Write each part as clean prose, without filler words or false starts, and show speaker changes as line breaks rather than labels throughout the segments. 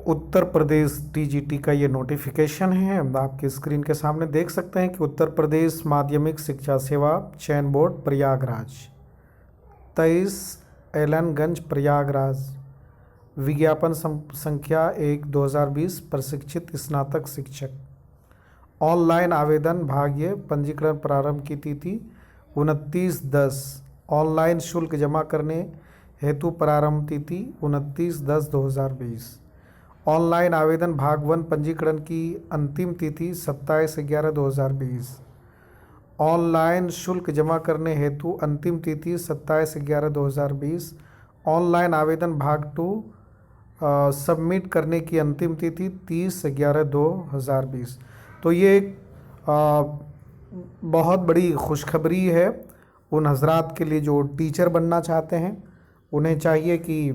Uttar Pradesh TGT का ये notification है। आपके स्क्रीन के सामने देख सकते हैं कि उत्तर प्रदेश माध्यमिक शिक्षा सेवा चयन बोर्ड प्रयागराज 23 एलनगंज प्रयागराज विज्ञापन संख्या 1/2020 प्रशिक्षित स्नातक शिक्षक। ऑनलाइन आवेदन भाग्य पंजीकरण प्रारंभ की तिथि 29/10। ऑनलाइन शुल्क जमा करने हेतु प्रारंभ तिथि 29/10/2020। ऑनलाइन आवेदन भाग 1 पंजीकरण की अंतिम तिथि 27/11/2020। ऑनलाइन शुल्क जमा करने हेतु अंतिम तिथि 27/11/2020। ऑनलाइन आवेदन भाग 2 सबमिट करने की अंतिम तिथि 30/11/2020। तो ये एक बहुत बड़ी खुशखबरी है उन हजरात के लिए जो टीचर बनना चाहते हैं। उन्हें चाहिए कि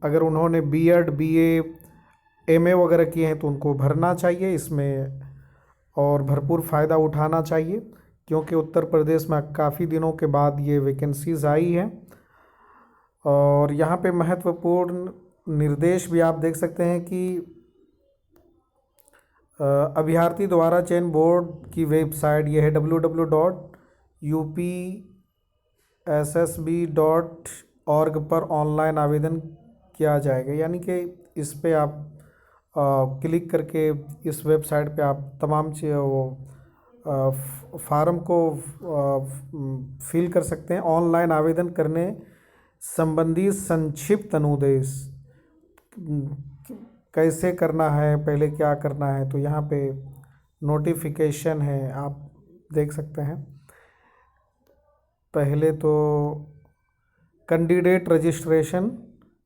अगर उन्होंने बीएड, बीए, एमए वगैरह किए हैं तो उनको भरना चाहिए इसमें और भरपूर फ़ायदा उठाना चाहिए, क्योंकि उत्तर प्रदेश में काफ़ी दिनों के बाद ये वैकेंसीज़ आई हैं। और यहाँ पे महत्वपूर्ण निर्देश भी आप देख सकते हैं कि अभ्यर्थी द्वारा चयन बोर्ड की वेबसाइट ये है www.upssb.org पर ऑनलाइन आवेदन किया जाएगा। यानी कि इस पे आप क्लिक करके इस वेबसाइट पे आप तमाम फार्म को फिल कर सकते हैं। ऑनलाइन आवेदन करने संबंधी संक्षिप्त अनुदेश कैसे करना है, पहले क्या करना है, तो यहाँ पे नोटिफिकेशन है, आप देख सकते हैं। पहले तो कैंडिडेट रजिस्ट्रेशन,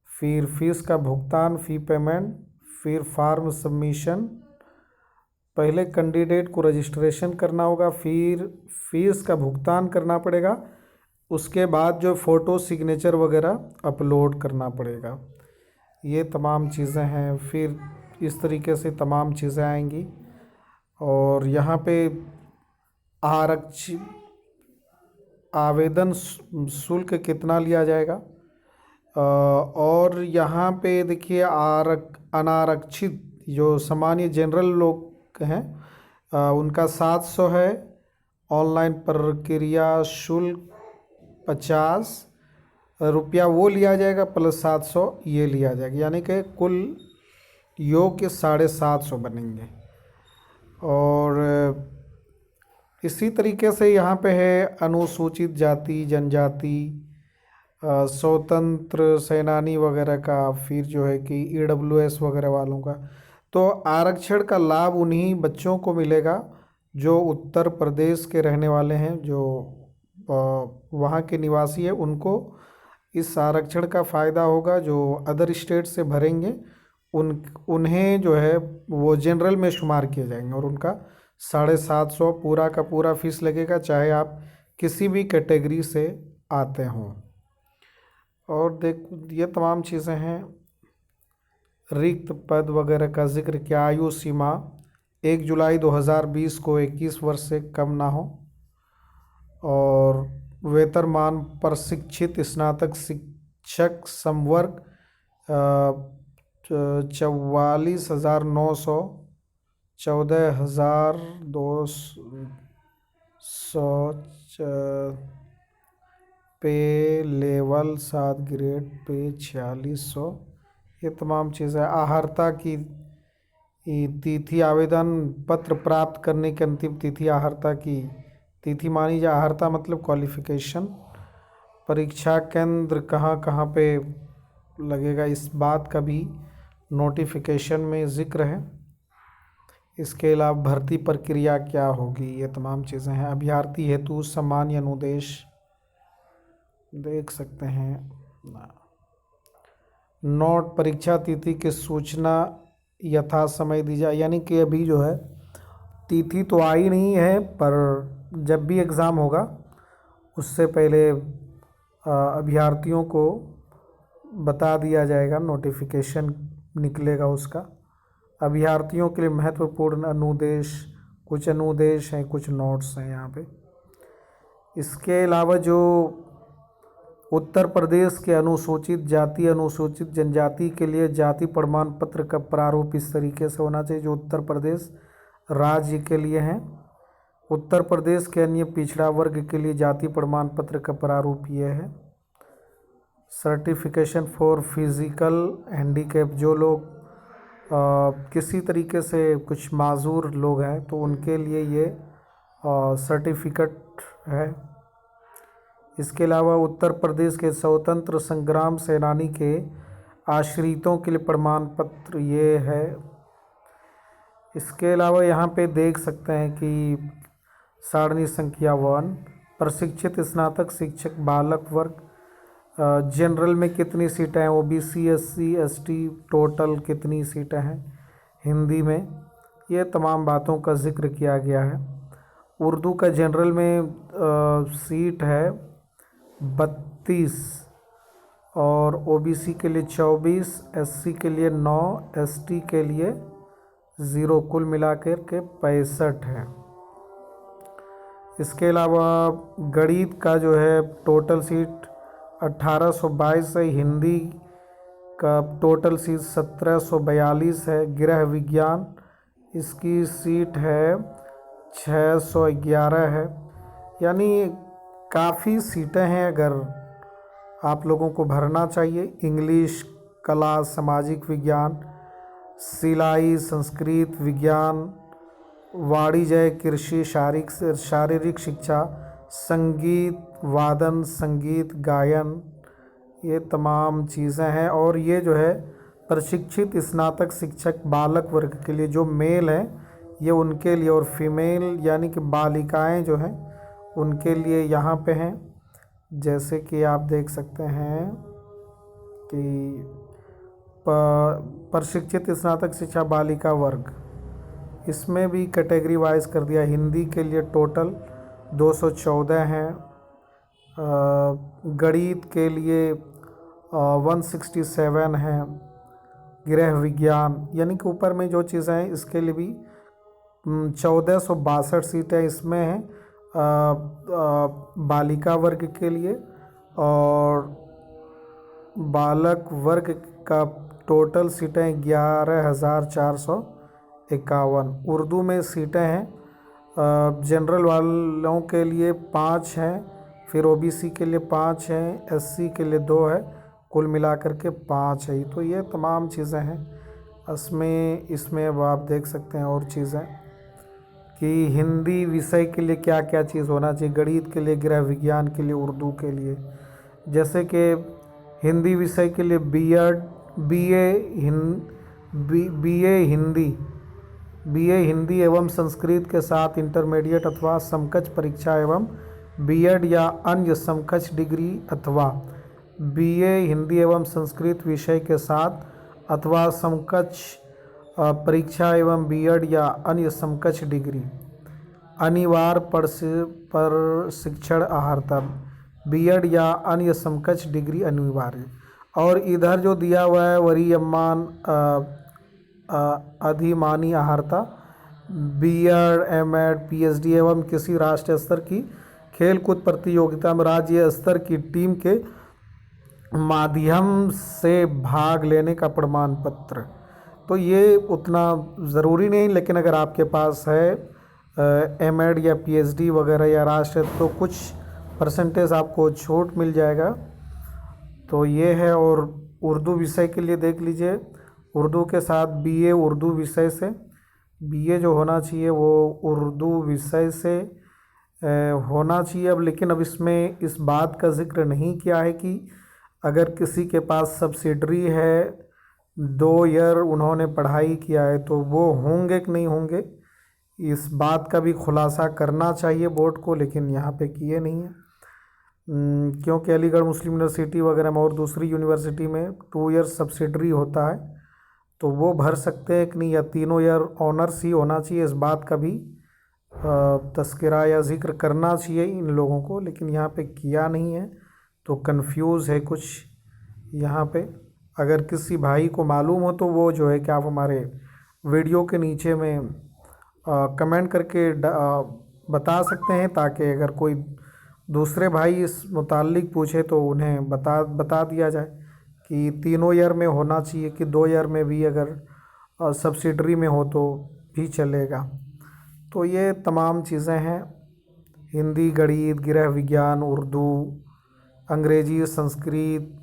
फिर फीस का भुगतान, फ़ी पेमेंट, फिर फार्म सबमिशन। पहले कैंडिडेट को रजिस्ट्रेशन करना होगा, फिर फीस का भुगतान करना पड़ेगा, उसके बाद जो फ़ोटो सिग्नेचर वगैरह अपलोड करना पड़ेगा। ये तमाम चीज़ें हैं। फिर इस तरीके से तमाम चीज़ें आएंगी। और यहाँ पे आवेदन शुल्क कितना लिया जाएगा, और यहाँ पे देखिए अनारक्षित जो सामान्य जनरल लोग हैं उनका 700 है। ऑनलाइन प्रक्रिया शुल्क 50 रुपया वो लिया जाएगा, प्लस 700 ये लिया जाएगा, यानी कि कुल योग के 750 बनेंगे। और इसी तरीके से यहाँ पे है अनुसूचित जाति जनजाति, स्वतंत्र सेनानी वगैरह का, फिर जो है कि ईडब्ल्यूएस वगैरह वालों का। तो आरक्षण का लाभ उन्हीं बच्चों को मिलेगा जो उत्तर प्रदेश के रहने वाले हैं, जो वहाँ के निवासी है, उनको इस आरक्षण का फ़ायदा होगा। जो अदर स्टेट से भरेंगे उन्हें जो है वो जनरल में शुमार किए जाएंगे और उनका 750 पूरा का पूरा फीस लगेगा, चाहे आप किसी भी कैटेगरी से आते हों। और ये तमाम चीज़ें हैं। रिक्त पद वगैरह का जिक्र किया। आयु सीमा 1 जुलाई 2020 को 21 वर्ष से कम ना हो। और वेतनमान प्रशिक्षित स्नातक शिक्षक संवर्ग 44,900, 14,200 पे लेवल 7 ग्रेड पे 4600। ये तमाम चीज़ें। आहर्ता की तिथि, आवेदन पत्र प्राप्त करने की अंतिम तिथि आहर्ता की तिथि मानी जाए। आहर्ता मतलब क्वालिफ़िकेशन। परीक्षा केंद्र कहाँ कहाँ पे लगेगा, इस बात का भी नोटिफिकेशन में ज़िक्र है। इसके अलावा भर्ती प्रक्रिया क्या होगी, ये तमाम चीज़ें हैं। अभ्यर्थी हेतु सामान्य अनुदेश देख सकते हैं। नोट परीक्षा तिथि की सूचना यथा समय दी जाए, यानी कि अभी जो है तिथि तो आई नहीं है, पर जब भी एग्ज़ाम होगा उससे पहले अभ्यर्थियों को बता दिया जाएगा, नोटिफिकेशन निकलेगा उसका। अभ्यर्थियों के लिए महत्वपूर्ण अनुदेश, कुछ अनुदेश हैं, कुछ नोट्स हैं यहाँ पे। इसके अलावा जो उत्तर प्रदेश के अनुसूचित जाति अनुसूचित जनजाति के लिए जाति प्रमाण पत्र का प्रारूप इस तरीके से होना चाहिए जो उत्तर प्रदेश राज्य के लिए हैं। उत्तर प्रदेश के अन्य पिछड़ा वर्ग के लिए जाति प्रमाण पत्र का प्रारूप ये है। सर्टिफिकेशन फॉर फिजिकल हैंडीकैप, जो लोग किसी तरीके से कुछ माजूर लोग हैं तो उनके लिए ये सर्टिफिकेट है। इसके अलावा उत्तर प्रदेश के स्वतंत्र संग्राम सेनानी के आश्रितों के लिए प्रमाण पत्र ये है। इसके अलावा यहाँ पे देख सकते हैं कि सारणी संख्या 1, प्रशिक्षित स्नातक शिक्षक बालक वर्ग, जनरल में कितनी सीटें हैं, ओबीसी एससी एसटी टोटल कितनी सीटें हैं हिंदी में, ये तमाम बातों का जिक्र किया गया है। उर्दू का जनरल में सीट है 32 और ओबीसी के लिए 24, एससी के लिए 9, एसटी के लिए 0, कुल मिलाकर के 65 है। इसके अलावा गणित का जो है टोटल सीट 1822 है, हिंदी का टोटल सीट 1742 है, गृह विज्ञान इसकी सीट है 611 है। यानी काफ़ी सीटें हैं, अगर आप लोगों को भरना चाहिए। इंग्लिश, कला, सामाजिक विज्ञान, सिलाई, संस्कृत, विज्ञान, वाणिज्य, कृषि, शारीरिक शिक्षा, संगीत, वादन, संगीत, गायन, ये तमाम चीज़ें हैं। और ये जो है प्रशिक्षित स्नातक शिक्षक बालक वर्ग के लिए जो मेल हैं ये उनके लिए, और फीमेल यानी कि बालिकाएं जो हैं उनके लिए यहाँ पे हैं। जैसे कि आप देख सकते हैं कि प्रशिक्षित स्नातक शिक्षा बालिका वर्ग, इसमें भी कैटेगरी वाइज कर दिया। हिंदी के लिए टोटल 214 हैं, गणित के लिए 167 हैं, गृह विज्ञान यानी कि ऊपर में जो चीज़ें हैं इसके लिए भी 1462 सीटें इसमें हैं बालिका वर्ग के लिए, और बालक वर्ग का टोटल सीटें 11,451। उर्दू में सीटें हैं जनरल वालों के लिए 5 हैं, फिर ओबीसी के लिए 5 हैं, एससी के लिए 2 है, कुल मिलाकर के 5 है। तो ये तमाम चीज़ें हैं इसमें अब आप देख सकते हैं और चीज़ें कि हिंदी विषय के लिए क्या क्या चीज़ होना चाहिए, गणित के लिए, गृह विज्ञान के लिए, उर्दू के लिए। जैसे कि हिंदी विषय के लिए बीए हिंदी एवं संस्कृत के साथ इंटरमीडिएट अथवा समकक्ष परीक्षा एवं बीएड या अन्य समकक्ष डिग्री, अथवा बीए हिंदी एवं संस्कृत विषय के साथ अथवा समकक्ष परीक्षा एवं बीएड या अन्य समकक्ष डिग्री। अनिवार्य प्रशिक्षण अर्हता, बीएड या अन्य समकक्ष डिग्री अनिवार्य। और इधर जो दिया हुआ है वरीयमान अधिमानी अर्हता, बीएड, एमएड, पीएचडी एवं किसी राष्ट्रीय स्तर की खेलकूद प्रतियोगिता में राज्य स्तर की टीम के माध्यम से भाग लेने का प्रमाण पत्र। तो ये उतना ज़रूरी नहीं, लेकिन अगर आपके पास है एमएड या पीएचडी वगैरह या राष्ट्रीय, तो कुछ परसेंटेज आपको छूट मिल जाएगा। तो ये है। और उर्दू विषय के लिए देख लीजिए, उर्दू के साथ बीए उर्दू विषय से, बीए जो होना चाहिए वो उर्दू विषय से होना चाहिए। अब लेकिन अब इसमें इस बात का जिक्र नहीं किया है कि अगर किसी के पास सब्सिडरी है, 2 ईयर उन्होंने पढ़ाई किया है, तो वो होंगे कि नहीं होंगे, इस बात का भी खुलासा करना चाहिए बोर्ड को, लेकिन यहाँ पे किए नहीं है। क्योंकि अलीगढ़ मुस्लिम यूनिवर्सिटी वगैरह में और दूसरी यूनिवर्सिटी में 2 ईयर सब्सिडरी होता है, तो वो भर सकते हैं कि नहीं, या 3 ईयर ऑनर्स ही होना चाहिए। इस बात का भी तस्करा या जिक्र करना चाहिए इन लोगों को, लेकिन यहाँ पे किया नहीं है, तो कंफ्यूज है कुछ यहाँ पे। अगर किसी भाई को मालूम हो तो वो जो है कि आप हमारे वीडियो के नीचे में कमेंट करके बता सकते हैं, ताकि अगर कोई दूसरे भाई इस मुतालिक पूछे तो उन्हें बता बता दिया जाए कि तीनों ईयर में होना चाहिए कि 2 ईयर में भी अगर सब्सिडरी में हो तो भी चलेगा। तो ये तमाम चीज़ें हैं, हिंदी, गणित, गृह विज्ञान, उर्दू, अंग्रेजी, संस्कृत,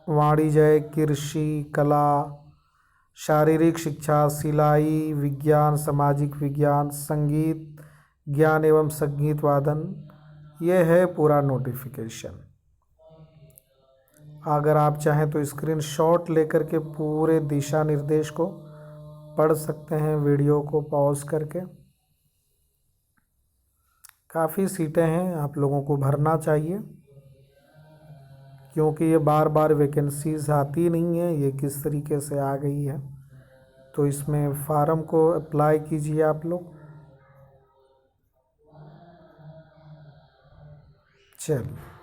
वाणिज्य, कृषि, कला, शारीरिक शिक्षा, सिलाई, विज्ञान, सामाजिक विज्ञान, संगीत, ज्ञान एवं संगीत वादन, ये है पूरा नोटिफिकेशन। अगर आप चाहें तो स्क्रीनशॉट लेकर के पूरे दिशा निर्देश को पढ़ सकते हैं, वीडियो को पॉज करके। काफ़ी सीटें हैं, आप लोगों को भरना चाहिए, क्योंकि ये बार बार वैकेंसीज आती नहीं है, ये किस तरीके से आ गई है। तो इसमें फार्म को अप्लाई कीजिए आप लोग। चलिए।